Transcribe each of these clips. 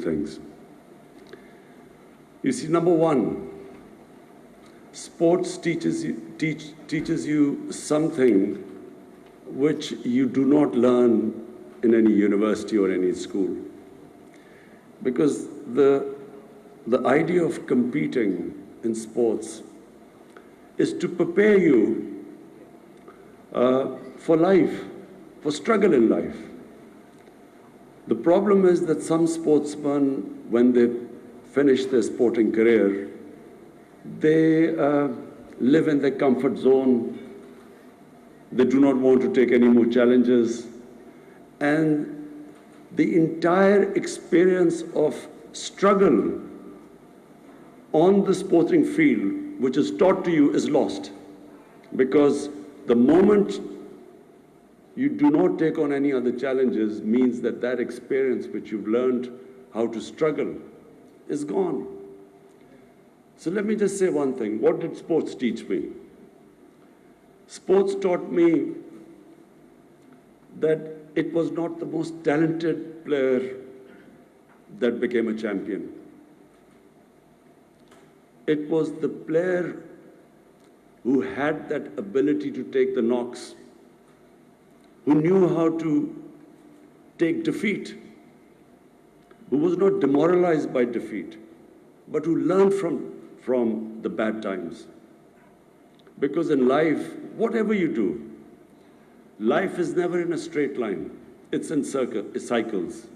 things. You see, number one, sports teaches you something which you do not learn in any university or any school. Because the idea of competing in sports is to prepare you for life, for struggle in life. The problem is that some sportsmen, when they finish their sporting career, they live in their comfort zone. They do not want to take any more challenges. And the entire experience of struggle on the sporting field, which is taught to you, is lost. Because the moment you do not take on any other challenges means that that experience which you've learned how to struggle is gone. So let me just say one thing. What did sports teach me? Sports taught me that it was not the most talented player that became a champion. It was the player who had that ability to take the knocks, who knew how to take defeat, who was not demoralized by defeat, but who learned from the bad times. Because in life, whatever you do, life is never in a straight line. It's in cycles.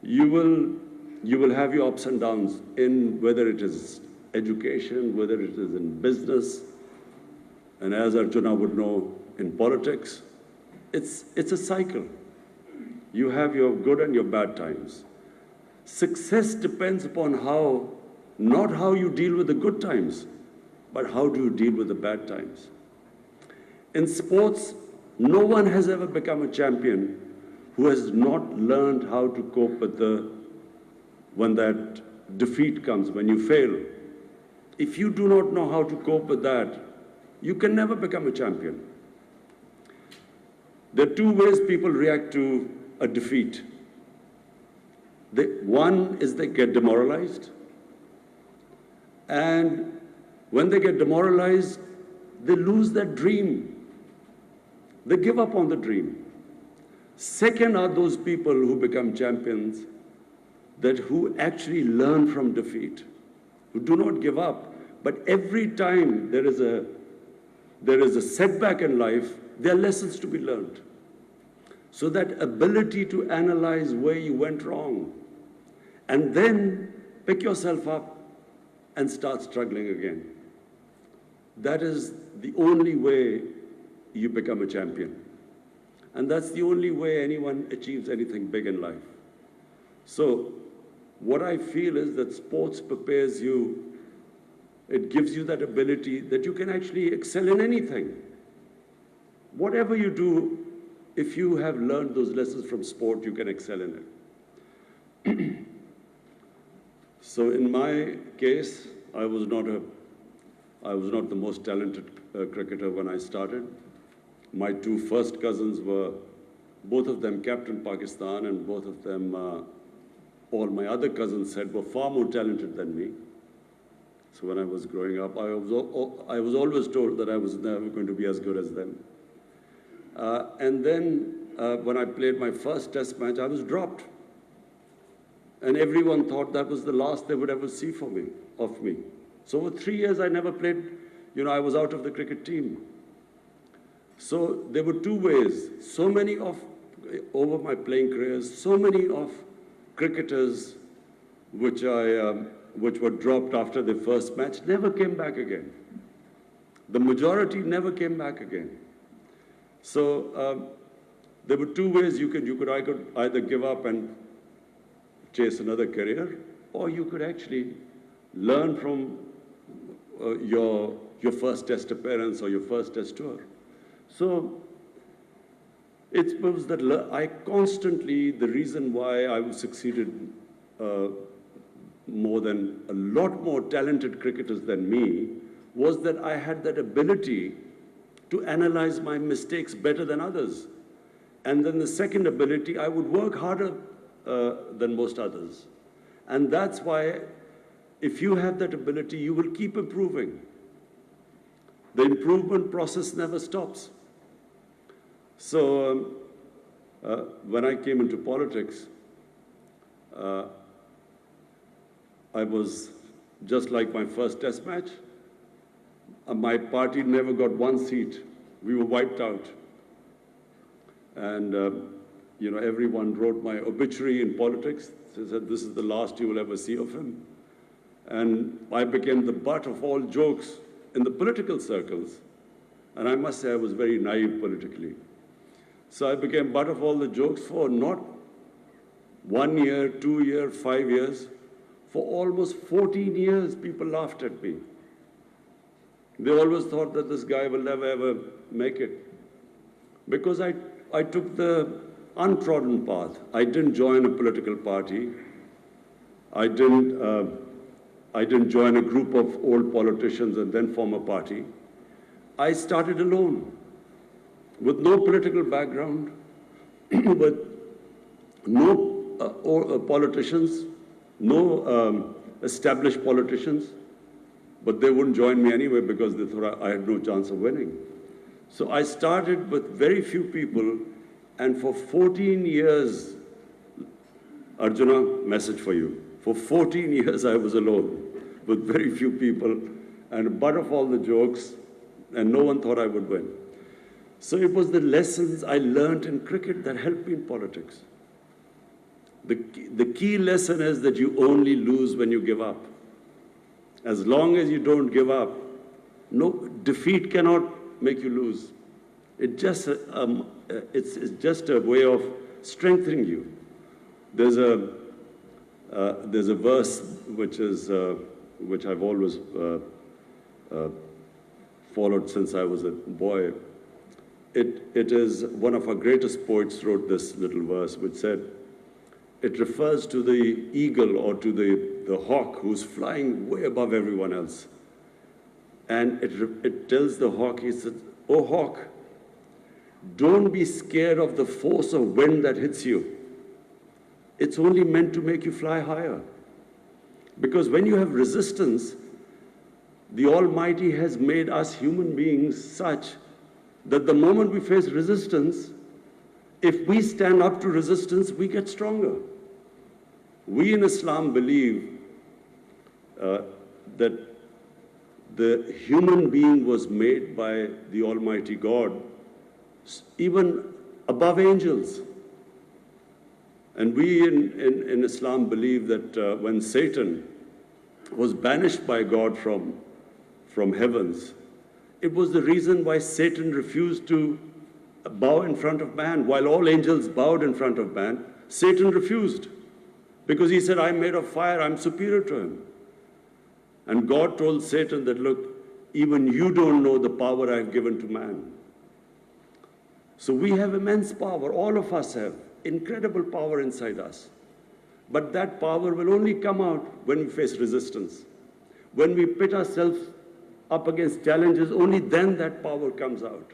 You will have your ups and downs in whether it is education, whether it is in business, and as Arjuna would know, in politics. It's a cycle. You have your good and your bad times. Success depends upon not how you deal with the good times, but how do you deal with the bad times. In sports, no one has ever become a champion who has not learned how to cope with when that defeat comes, when you fail. If you do not know how to cope with that, you can never become a champion. There are two ways people react to a defeat. One is they get demoralized, and when they get demoralized, they lose their dream. They give up on the dream. Second are those people who become champions who actually learn from defeat, who do not give up, but every time there is a setback in life, there are lessons to be learned. So that ability to analyze where you went wrong, and then pick yourself up and start struggling again. That is the only way you become a champion. And that's the only way anyone achieves anything big in life. So what I feel is that sports prepares you, it gives you that ability that you can actually excel in anything. Whatever you do, if you have learned those lessons from sport, you can excel in it. So in my case, I was not the most talented cricketer when I started. My two first cousins were, both of them captained Pakistan, and both of them, all my other cousins said, were far more talented than me. So when I was growing up, I was always told that I was never going to be as good as them. And then when I played my first test match, I was dropped. And everyone thought that was the last they would ever see of me. So for 3 years, I never played, I was out of the cricket team. So there were two ways. Over my playing careers, so many of cricketers which were dropped after their first match never came back again. The majority never came back again. So there were two ways I could either give up and chase another career, or you could actually learn from your first test appearance or your first test tour. So it was that the reason why I succeeded more than a lot more talented cricketers than me was that I had that ability to analyze my mistakes better than others. And then the second ability, I would work harder than most others. And that's why, if you have that ability, you will keep improving. The improvement process never stops. So when I came into politics, I was just like my first test match. My party never got one seat. We were wiped out. And everyone wrote my obituary in politics. They said, this is the last you will ever see of him. And I became the butt of all jokes in the political circles. And I must say I was very naive politically. So I became butt of all the jokes for not 1 year, 2 years, 5 years. For almost 14 years, people laughed at me. They always thought that this guy will never, ever make it. Because I took the untrodden path. I didn't join a political party. I didn't join a group of old politicians and then form a party. I started alone, with no political background, with no politicians, no established politicians, but they wouldn't join me anyway because they thought I had no chance of winning. So I started with very few people, and for 14 years, Arjuna, message for you. For 14 years I was alone, with very few people, and butt of all the jokes, and no one thought I would win. So it was the lessons I learned in cricket that helped me in politics. The key lesson is that you only lose when you give up. As long as you don't give up, no defeat cannot make you lose. It's just a way of strengthening you. There's a verse which I've always followed since I was a boy. It is one of our greatest poets wrote this little verse, which said, it refers to the eagle or to the hawk who's flying way above everyone else. And it tells the hawk, he said, "Oh hawk, don't be scared of the force of wind that hits you. It's only meant to make you fly higher. Because when you have resistance, the Almighty has made us human beings such that the moment we face resistance, if we stand up to resistance, we get stronger." We in Islam believe that the human being was made by the Almighty God, even above angels. And we in Islam believe that when Satan was banished by God from heavens, it was the reason why Satan refused to bow in front of man. While all angels bowed in front of man, Satan refused. Because he said, I'm made of fire, I'm superior to him. And God told Satan that, look, even you don't know the power I've given to man. So we have immense power, all of us have incredible power inside us. But that power will only come out when we face resistance. When we pit ourselves up against challenges, only then that power comes out.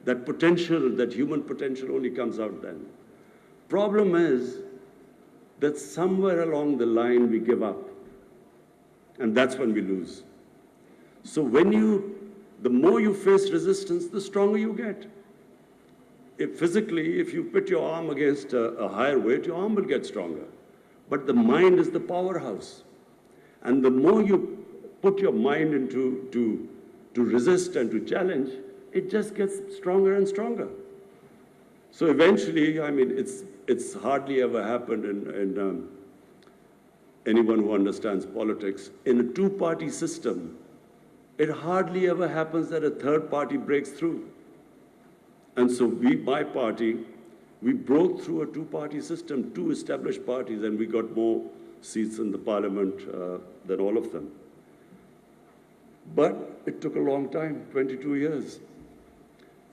That potential, that human potential only comes out then. Problem is that somewhere along the line we give up. And that's when we lose. So the more you face resistance, the stronger you get. Physically, if you put your arm against a higher weight, your arm will get stronger. But the mind is the powerhouse. And the more you put your mind into to resist and to challenge, it just gets stronger and stronger. So eventually, I mean, it's hardly ever happened in anyone who understands politics. In a two-party system, it hardly ever happens that a third party breaks through. And so my party, we broke through a two-party system, two established parties, and we got more seats in the parliament than all of them. But it took a long time, 22 years.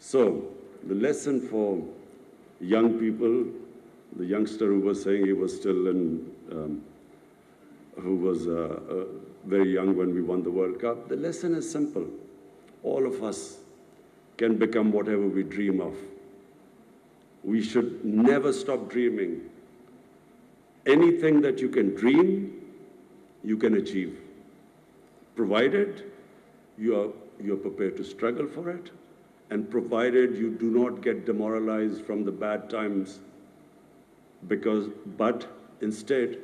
So the lesson for young people, the youngster who was saying he was still who was very young when we won the World Cup, the lesson is simple. All of us can become whatever we dream of. We should never stop dreaming. anything that you can dream, you can achieve, provided you are prepared to struggle for it, and provided you do not get demoralized from the bad times, but instead,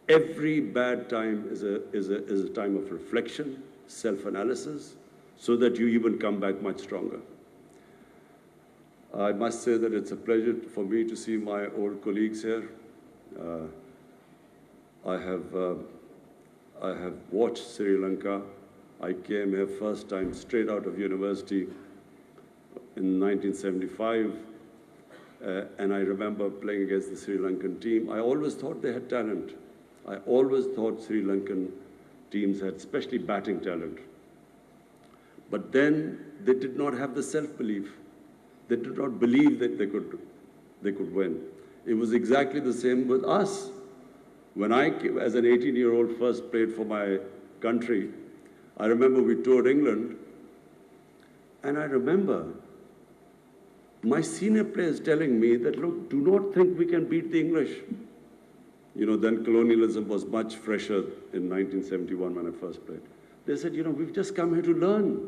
every bad time is a time of reflection, self-analysis, so that you even come back much stronger. I must say that it's a pleasure for me to see my old colleagues here. I have watched Sri Lanka. I came here first time straight out of university in 1975, and I remember playing against the Sri Lankan team. I always thought they had talent. I always thought Sri Lankan teams had especially batting talent. But then they did not have the self-belief. They did not believe that they could win. It was exactly the same with us. When I, as an 18-year-old, first played for my country, I remember we toured England, and I remember my senior players telling me that, look, do not think we can beat the English. You know, then colonialism was much fresher in 1971 when I first played. They said, you know, we've just come here to learn.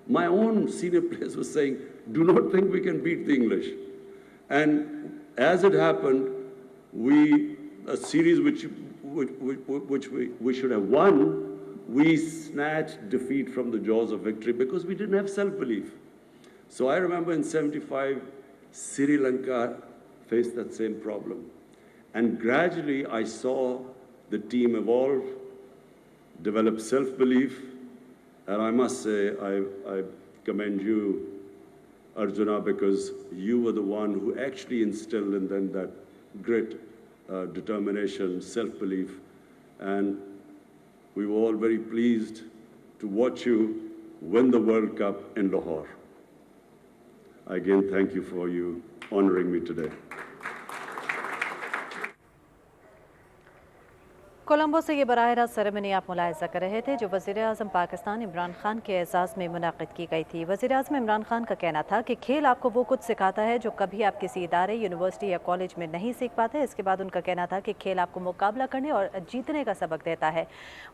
My own senior players were saying, do not think we can beat the English. And as it happened, a series which we should have won, we snatched defeat from the jaws of victory because we didn't have self-belief. So I remember in '75, Sri Lanka faced that same problem. And gradually I saw the team evolve, develop self-belief, and I must say, I commend you, Arjuna, because you were the one who actually instilled in them that grit, determination, self-belief, and we were all very pleased to watch you win the World Cup in Lahore. Again, thank you for you honoring me today. Colombo से ये बराह रास्त ceremony आप मुलाहिजा कर रहे थे जो वज़ीर-ए-आज़म पाकिस्तान इमरान खान के एजाज़ में मुनाक़िद की गई थी। वज़ीर-ए-आज़म इमरान खान का कहना था कि खेल आपको वो कुछ सिखाता है जो कभी आप किसी इदारे, यूनिवर्सिटी या कॉलेज में नहीं सीख पाते। इसके बाद उनका कहना था कि खेल आपको मुकाबला करने और जीतने का सबक देता है।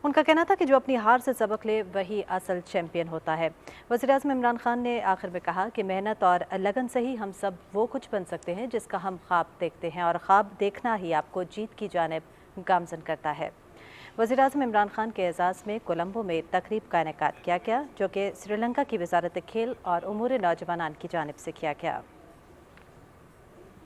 उनका कहना था कि जो अपनी हार से सबक ले वही असल चैम्पियन होता है। वज़ीर-ए-आज़म इमरान खान ने आखिर में कहा कि मेहनत और लगन से ही हम सब वो कुछ बन सकते हैं जिसका हम ख्वाब देखते हैं, और ख्वाब देखना ही आपको जीत की जानिब गामज़न करता है। वज़ीर-ए-आज़म इमरान खान के एजाज़ में कोलंबो में तकरीब का इनेकाद किया गया, जो कि श्रीलंका की वज़ारत खेल और उमूर नौजवानान की जानिब से किया गया।